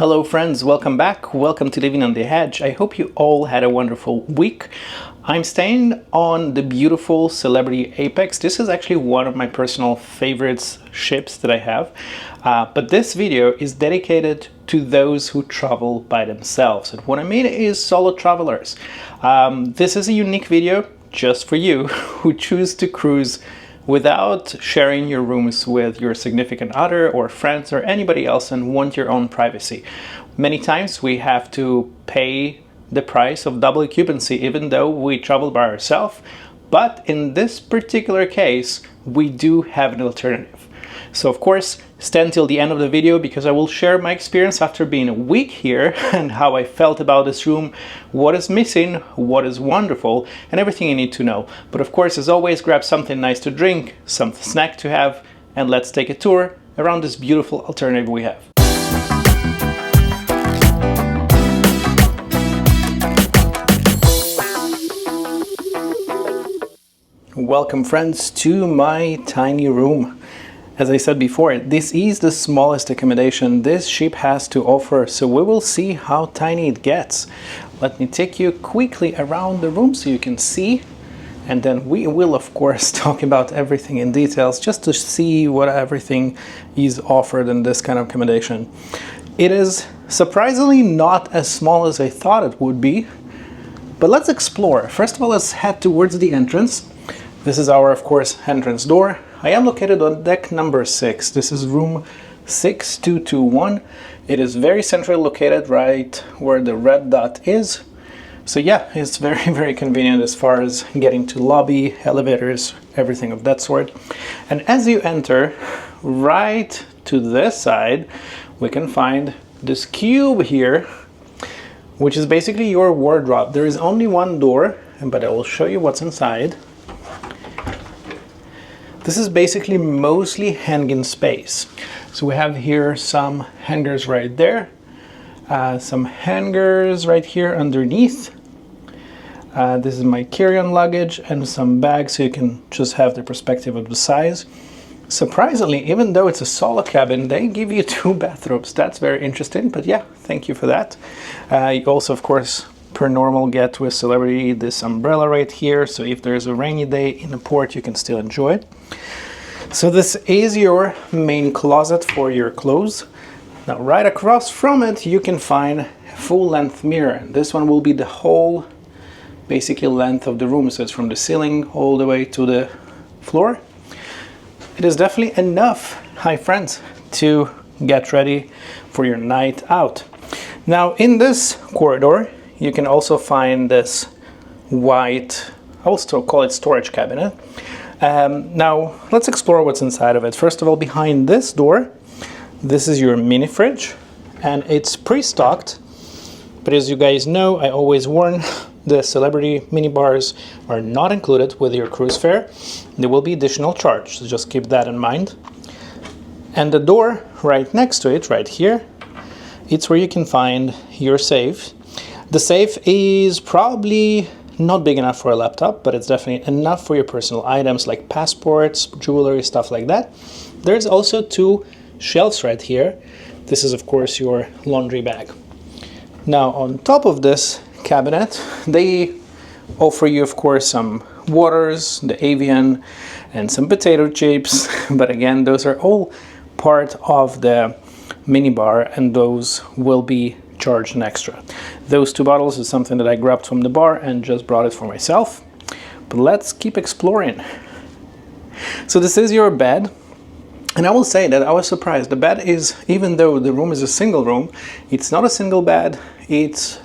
Hello friends, welcome back. Welcome to Living on the Edge. I hope you all had a wonderful week. I'm staying on the beautiful Celebrity Apex. This is actually one of my personal favorites ships that I have. But this video is dedicated to those who travel by themselves. And what I mean is solo travelers. This is a unique video just for you who choose to cruise without sharing your rooms with your significant other or friends or anybody else and want your own privacy. Many times we have to pay the price of double occupancy even though we travel by ourselves, but in this particular case we do have an alternative. So of course, stay until the end of the video because I will share my experience after being a week here and how I felt about this room, what is missing, what is wonderful, and everything you need to know. But of course, as always, grab something nice to drink, some snack to have, and let's take a tour around this beautiful alternative we have. Welcome friends to my tiny room. As I said before, this is the smallest accommodation this ship has to offer, so we will see how tiny it gets. Let me take you quickly around the room so you can see, and then we will of course talk about everything in details just to see what everything is offered in this kind of accommodation. It is surprisingly not as small as I thought it would be, but let's explore. First of all, let's head towards the entrance. This is our, of course, entrance door. I am located on deck number 6. This is room 6221. It is very centrally located right where the red dot is. So yeah, it's very convenient as far as getting to lobby, elevators, everything of that sort. And as you enter right to this side, we can find this cube here, which is basically your wardrobe. There is only one door, but I will show you what's inside. This is basically mostly hanging space. So we have here some hangers right there, some hangers right here underneath. This is my carry-on luggage and some bags so you can just have the perspective of the size. Surprisingly, even though it's a solo cabin, they give you 2 bathrobes. That's very interesting, but yeah, thank you for that. You also, of course, per normal get with Celebrity this umbrella right here, so if there's a rainy day in the port you can still enjoy it. So this is your main closet for your clothes. Now right across from it you can find a full-length mirror. This one will be the whole basically length of the room, so it's from the ceiling all the way to the floor. It is definitely enough, hi friends, to get ready for your night out. Now in this corridor you can also find this white, I will still call it storage cabinet. Now let's explore what's inside of it. First of all, behind this door, this is your mini fridge, and it's pre-stocked. But as you guys know, I always warn, the Celebrity mini bars are not included with your cruise fare. There will be additional charge, so just keep that in mind. And the door right next to it, right here, it's where you can find your safe. The safe is probably not big enough for a laptop, but it's definitely enough for your personal items like passports, jewelry, stuff like that. There's also 2 shelves right here. This is of course your laundry bag. Now on top of this cabinet, they offer you of course some waters, the Avian, and some potato chips. But again, those are all part of the minibar, and those will be charged an extra. Those 2 bottles is something that I grabbed from the bar and just brought it for myself. But let's keep exploring. So this is your bed, and I will say that I was surprised. The bed is, even though the room is a single room, it's not a single bed. It's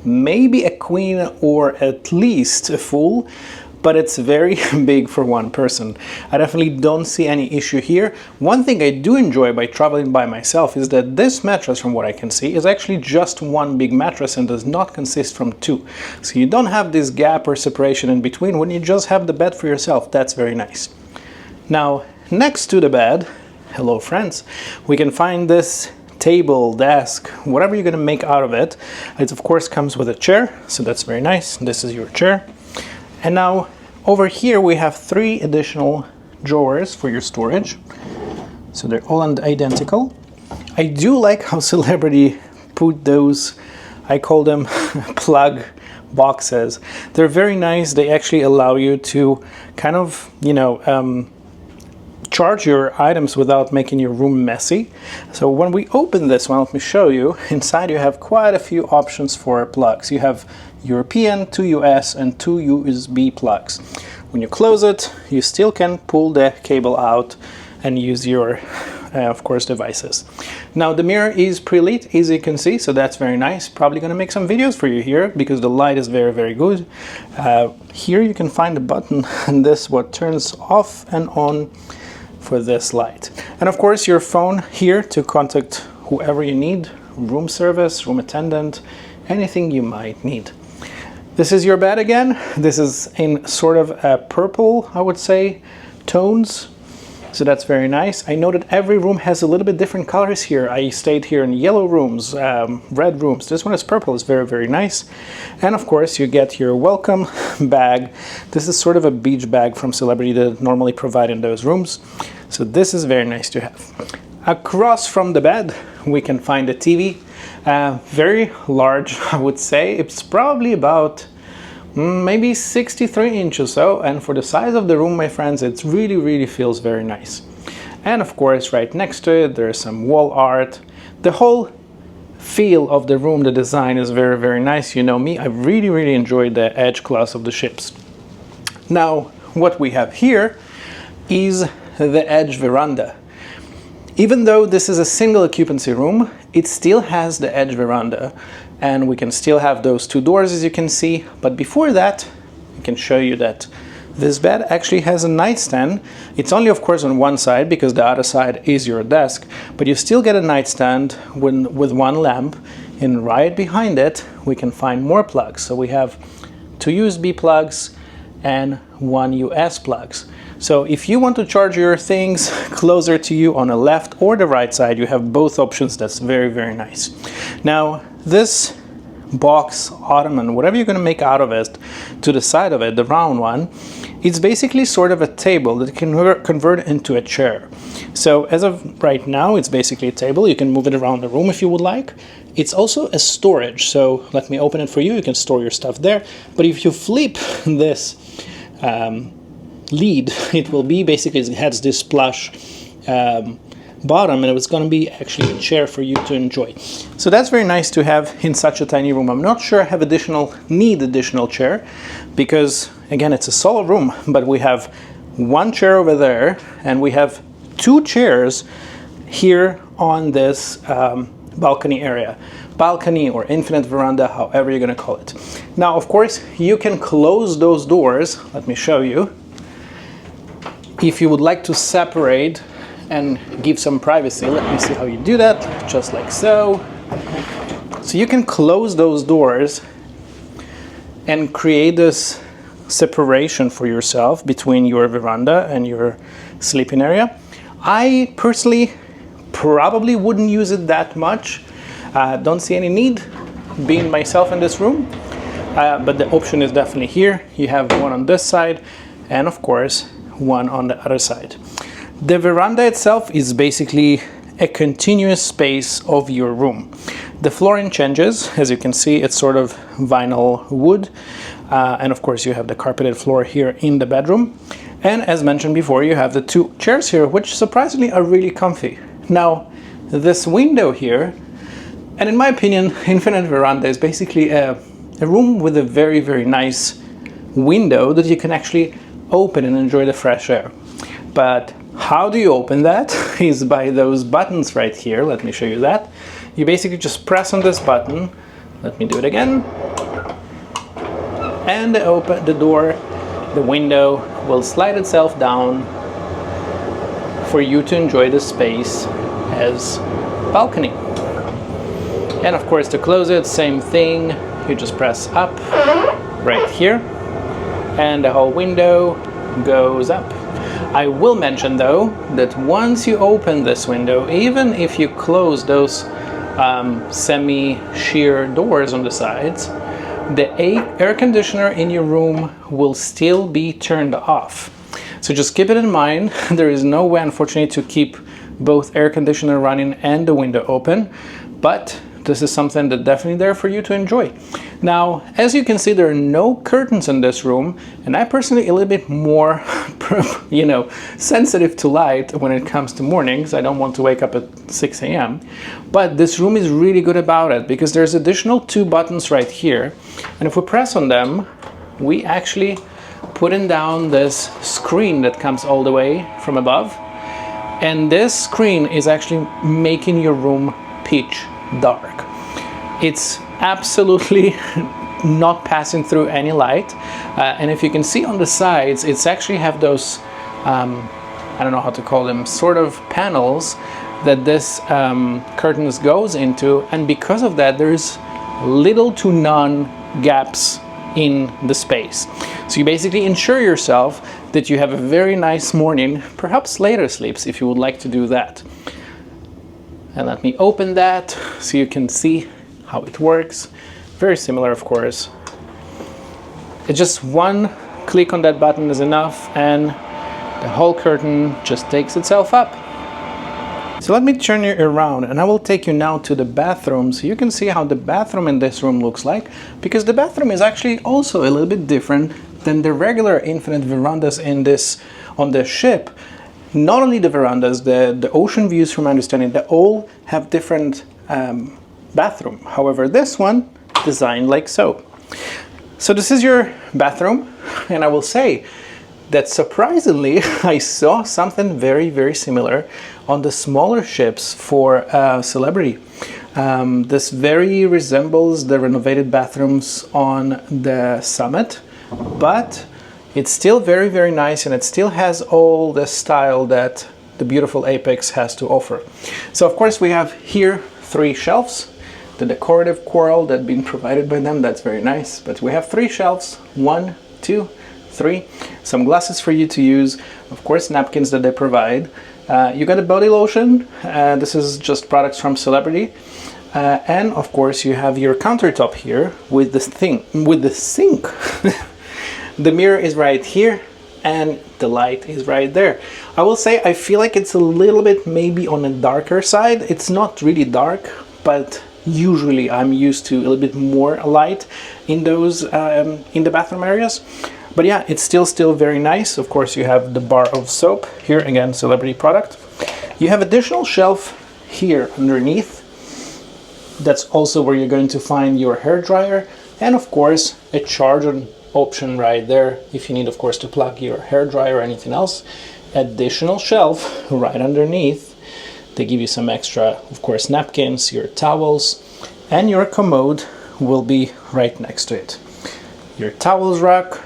maybe a queen or at least a full, but it's very big for one person. I definitely don't see any issue here. One thing I do enjoy by traveling by myself is that this mattress, from what I can see, is actually just one big mattress and does not consist from 2. So you don't have this gap or separation in between when you just have the bed for yourself. That's very nice. Now, next to the bed, hello friends, we can find this table, desk, whatever you're gonna make out of it. It of course comes with a chair, so that's very nice. This is your chair. And now over here we have 3 additional drawers for your storage. So they're all identical. I do like how Celebrity put those, I call them plug boxes. They're very nice. They actually allow you to kind of, charge your items without making your room messy. So when we open this one, let me show you. Inside you have quite a few options for plugs. You have European, 2 US, and 2 USB plugs. When you close it, you still can pull the cable out and use your, of course, devices. Now the mirror is pre-lit, as you can see, so that's very nice. Probably gonna make some videos for you here because the light is very, very good. Here you can find a button, and this what turns off and on for this light. And of course your phone here to contact whoever you need, room service, room attendant, anything you might need. This is your bed again. This is in sort of a purple, I would say, tones. So that's very nice. I know that every room has a little bit different colors here. I stayed here in yellow rooms, red rooms. This one is purple, it's very, very nice. And of course you get your welcome bag. This is sort of a beach bag from Celebrity that normally provide in those rooms. So this is very nice to have. Across from the bed, we can find a TV. Very large, I would say. It's probably about maybe 63 inches or so, and for the size of the room, my friends, it really, really feels very nice. And of course, right next to it, there's some wall art. The whole feel of the room, the design is very, very nice. You know me, I really, really enjoyed the edge class of the ships. Now, what we have here is the edge veranda. Even though this is a single occupancy room, it still has the edge veranda, and we can still have those 2 doors, as you can see. But before that, I can show you that this bed actually has a nightstand. It's only, of course, on one side because the other side is your desk, but you still get a nightstand with one lamp, and right behind it, we can find more plugs. So we have 2 USB plugs and 1 US plugs. So if you want to charge your things closer to you on the left or the right side, you have both options. That's very, very nice. Now, this box, ottoman, whatever you're going to make out of it, to the side of it, the round one, it's basically sort of a table that can convert into a chair. So as of right now, it's basically a table. You can move it around the room if you would like. It's also a storage. So let me open it for you. You can store your stuff there. But if you flip this lead, it will be basically, it has this plush bottom, and it's going to be actually a chair for you to enjoy. So that's very nice to have in such a tiny room. I'm not sure I have need additional chair because again, it's a solo room, but we have 1 chair over there and we have 2 chairs here on this balcony area. Balcony or infinite veranda, however you're going to call it. Now, of course, you can close those doors. Let me show you. If you would like to separate and give some privacy, let me see how you do that, just like so. So you can close those doors and create this separation for yourself between your veranda and your sleeping area. I personally probably wouldn't use it that much. Don't see any need being myself in this room, but the option is definitely here. You have one on this side and of course one on the other side. The veranda itself is basically a continuous space of your room. The flooring changes, as you can see, it's sort of vinyl wood, and of course you have the carpeted floor here in the bedroom. And as mentioned before, you have the 2 chairs here, which surprisingly are really comfy. Now, this window here, and in my opinion, Infinite Veranda is basically a room with a very, very nice window that you can actually open and enjoy the fresh air. But how do you open that? Is by those buttons right here. Let me show you that. You basically just press on this button. Let me do it again. And the door, the window will slide itself down for you to enjoy the space as balcony. And of course, to close it, same thing. You just press up right here and the whole window goes up. I will mention though that once you open this window, even if you close those semi-sheer doors on the sides, the air conditioner in your room will still be turned off. So just keep it in mind. There is no way, unfortunately, to keep both air conditioner running and the window open, but this is something that's definitely there for you to enjoy. Now, as you can see, there are no curtains in this room, and I personally a little bit more, you know, sensitive to light when it comes to mornings. I don't want to wake up at 6 a.m. But this room is really good about it because there's additional 2 buttons right here, and if we press on them, we actually putting down this screen that comes all the way from above, and this screen is actually making your room pitch dark. It's absolutely not passing through any light, and if you can see on the sides, it's actually have those I don't know how to call them, sort of panels that this curtains goes into, and because of that there's little to none gaps in the space. So you basically ensure yourself that you have a very nice morning, perhaps later sleeps if you would like to do that. And let me open that so you can see how it works. Very similar, of course. It's just one click on that button is enough, and the whole curtain just takes itself up. So let me turn you around and I will take you now to the bathroom so you can see how the bathroom in this room looks like, because the bathroom is actually also a little bit different than the regular Infinite Verandas on the ship. Not only the verandas, the ocean views, from my understanding, they all have different bathroom. However, this one designed like so. So this is your bathroom, and I will say that surprisingly I saw something very, very similar on the smaller ships for Celebrity. This very resembles the renovated bathrooms on the Summit, but it's still very, very nice, and it still has all the style that the beautiful Apex has to offer. So of course we have here 3 shelves, the decorative coral that's been provided by them, that's very nice, but we have 3 shelves, 1, 2, 3, some glasses for you to use, of course napkins that they provide. You got a body lotion, this is just products from Celebrity, and of course you have your countertop here with the sink. The mirror is right here and the light is right there. I will say I feel like it's a little bit maybe on the darker side. It's not really dark, but usually I'm used to a little bit more light in those in the bathroom areas. But yeah, it's still very nice. Of course you have the bar of soap here, again Celebrity product. You have additional shelf here underneath. That's also where you're going to find your hair dryer, and of course a charger option right there if you need, of course, to plug your hair dryer or anything else. Additional shelf right underneath. They give you some extra, of course, napkins, your towels, and your commode will be right next to it. Your towels rack,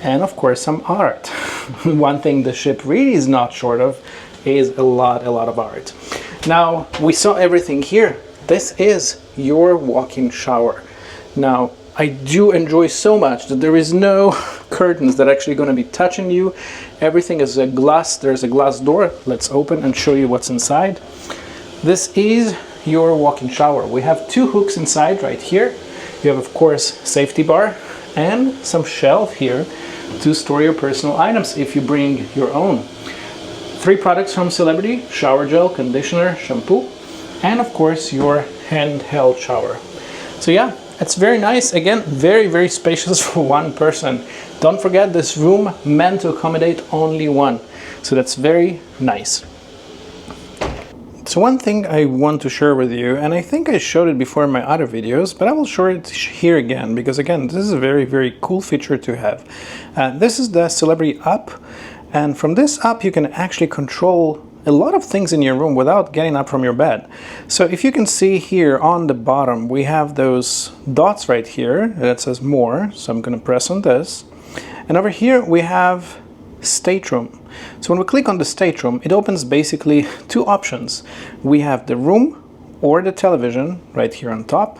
and of course some art. One thing the ship really is not short of is a lot of art. Now, we saw everything here. This is your walk-in shower. Now, I do enjoy so much that there is no curtains that are actually going to be touching you. Everything is a glass. There's a glass door. Let's open and show you what's inside. This is your walk-in shower. We have 2 hooks inside right here. You have, of course, safety bar and some shelf here to store your personal items if you bring your own. 3 products from Celebrity: shower gel, conditioner, shampoo, and of course your handheld shower. So yeah, it's very nice. Again, very spacious for 1 person. Don't forget, this room meant to accommodate only 1, so that's very nice. So one thing I want to share with you, and I think I showed it before in my other videos, but I will show it here again, because again, this is a very cool feature to have. This is the Celebrity app, and from this app you can actually control a lot of things in your room without getting up from your bed. So if you can see here on the bottom, we have those dots right here that says more. So I'm going to press on this. And over here we have stateroom. So when we click on the stateroom, it opens basically 2 options. We have the room or the television right here on top.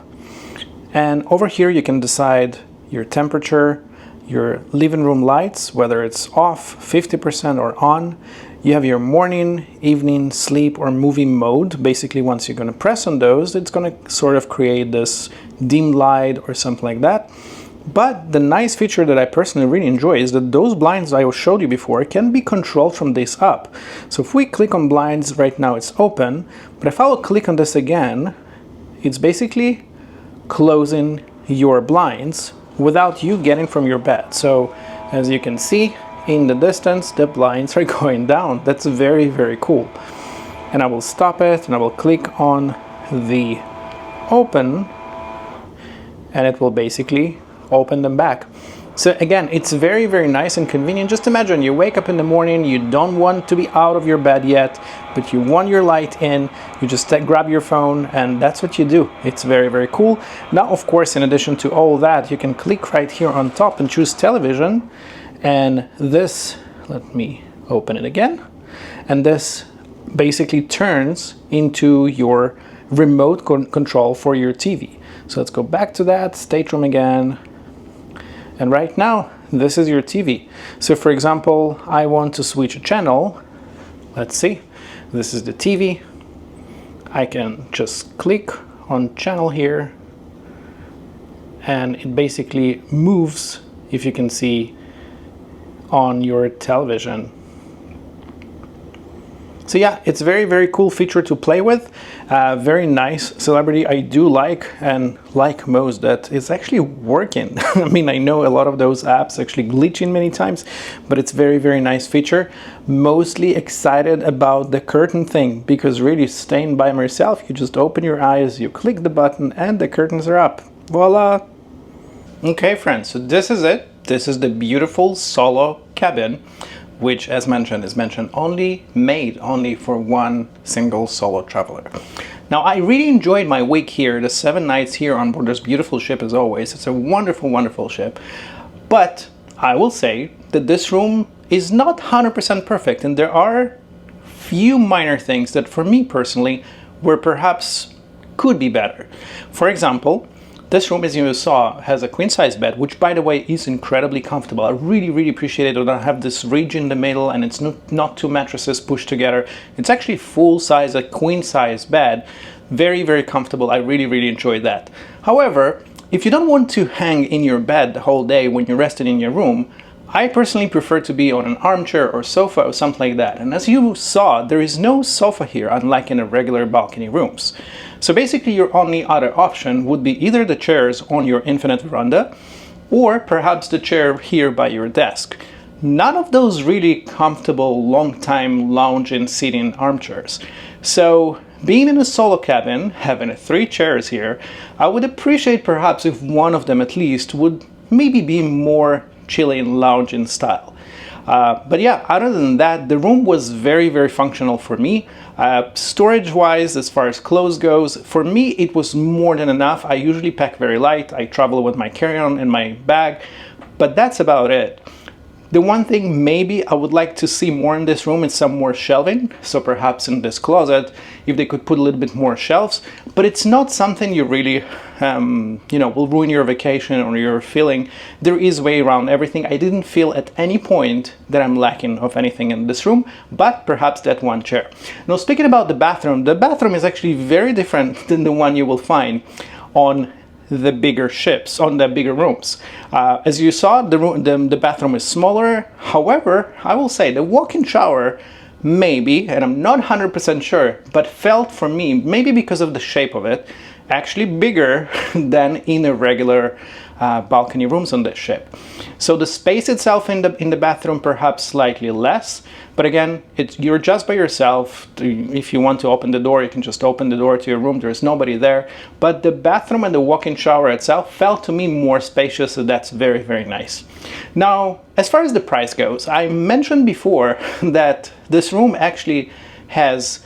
And over here you can decide your temperature, your living room lights, whether it's off, 50% or on. You have your morning, evening, sleep, or movie mode. Basically, once you're going to press on those, it's going to sort of create this dim light or something like that. But the nice feature that I personally really enjoy is that those blinds I showed you before can be controlled from this up. So if we click on blinds, right now it's open, but if I will click on this again, it's basically closing your blinds without you getting from your bed. So as you can see in the distance, the blinds are going down. That's very, very cool. And I will stop it and I will click on the open and it will basically open them back. So again, it's very, very nice and convenient. Just imagine you wake up in the morning, you don't want to be out of your bed yet, but you want your light in, you just grab your phone and that's what you do. It's very, very cool. Now, of course, in addition to all that, you can click right here on top and choose television. And this, let me open it again. And this basically turns into your remote control for your TV. So let's go back to that, stateroom again. And right now, this is your TV. So for example, I want to switch a channel. Let's see, this is the TV. I can just click on channel here and it basically moves, if you can see, on your television. So yeah, it's a very, very cool feature to play with. Very nice celebrity. I do like, and like most, that it's actually working. I mean, I know a lot of those apps actually glitching many times, but it's very, very nice feature. Mostly excited about the curtain thing, because really staying by myself, you just open your eyes, you click the button and the curtains are up. Voila! Okay friends, so this is it. This is the beautiful Solo Cabin, which, as mentioned, is made only for one single solo traveler. Now, I really enjoyed my week here, the 7 nights here on board this beautiful ship as always. It's a wonderful, wonderful ship. But I will say that this room is not 100% perfect, and there are few minor things that for me personally were perhaps could be better. For example, this room, as you saw, has a queen-size bed, which, by the way, is incredibly comfortable. I really, really appreciate it. I have this ridge in the middle, and it's not two mattresses pushed together. It's actually full-size, a queen-size bed. Very, very comfortable. I really, really enjoy that. However, if you don't want to hang in your bed the whole day when you're resting in your room, I personally prefer to be on an armchair or sofa or something like that. And as you saw, there is no sofa here, unlike in the regular balcony rooms. So basically your only other option would be either the chairs on your Infinite Veranda or perhaps the chair here by your desk. None of those really comfortable long time lounging sitting armchairs. So being in a solo cabin, having 3 chairs here, I would appreciate perhaps if one of them at least would maybe be more chilling lounging style. But yeah, other than that, the room was very, very functional for me. Storage wise, as far as clothes goes, for me it was more than enough. I usually pack very light. I travel with my carry-on and my bag, but that's about it. The one thing maybe I would like to see more in this room is some more shelving. So perhaps in this closet, if they could put a little bit more shelves, but it's not something you really, will ruin your vacation or your feeling. There is way around everything. I didn't feel at any point that I'm lacking of anything in this room, but perhaps that one chair. Now, speaking about the bathroom is actually very different than the one you will find on the bigger ships, on the bigger rooms. As you saw, the bathroom is smaller. However, I will say the walk-in shower maybe, and I'm not 100% sure, but felt for me, maybe because of the shape of it, actually bigger than in a regular balcony rooms on this ship. So the space itself in the bathroom perhaps slightly less, but again, you're just by yourself. If you want to open the door, you can just open the door to your room. There's nobody there. But the bathroom and the walk-in shower itself felt to me more spacious, so that's very, very nice. Now, as far as the price goes, I mentioned before that this room actually has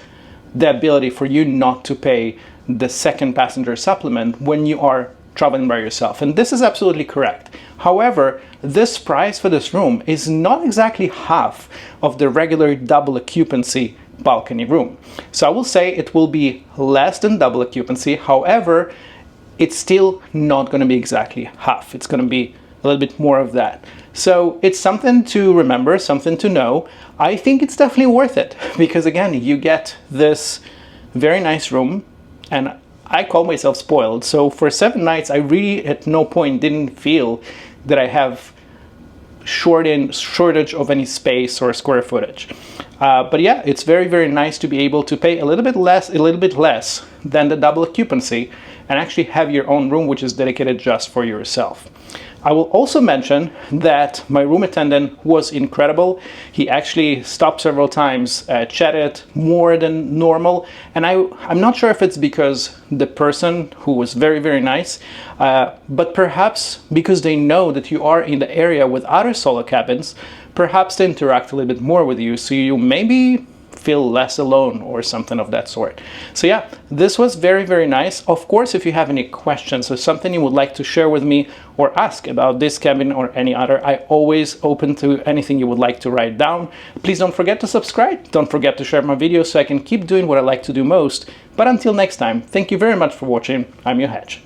the ability for you not to pay the second passenger supplement when you are traveling by yourself, and this is absolutely correct. However, this price for this room is not exactly half of the regular double occupancy balcony room. So I will say it will be less than double occupancy. However, it's still not going to be exactly half. It's going to be a little bit more of that. So it's something to remember, something to know. I think it's definitely worth it because again, you get this very nice room, and I call myself spoiled. So for 7 nights, I really at no point didn't feel that I have shortage of any space or square footage. But yeah, it's very, very nice to be able to pay a little bit less than the double occupancy and actually have your own room, which is dedicated just for yourself. I will also mention that my room attendant was incredible. He actually stopped several times, chatted more than normal, and I'm not sure if it's because the person who was very, very nice, but perhaps because they know that you are in the area with other solo cabins, perhaps they interact a little bit more with you, so you maybe feel less alone or something of that sort. So yeah, this was very, very nice. Of course, if you have any questions or something you would like to share with me or ask about this cabin or any other, I always open to anything you would like to write down. Please don't forget to subscribe. Don't forget to share my videos so I can keep doing what I like to do most. But until next time, thank you very much for watching. I'm your Hedge.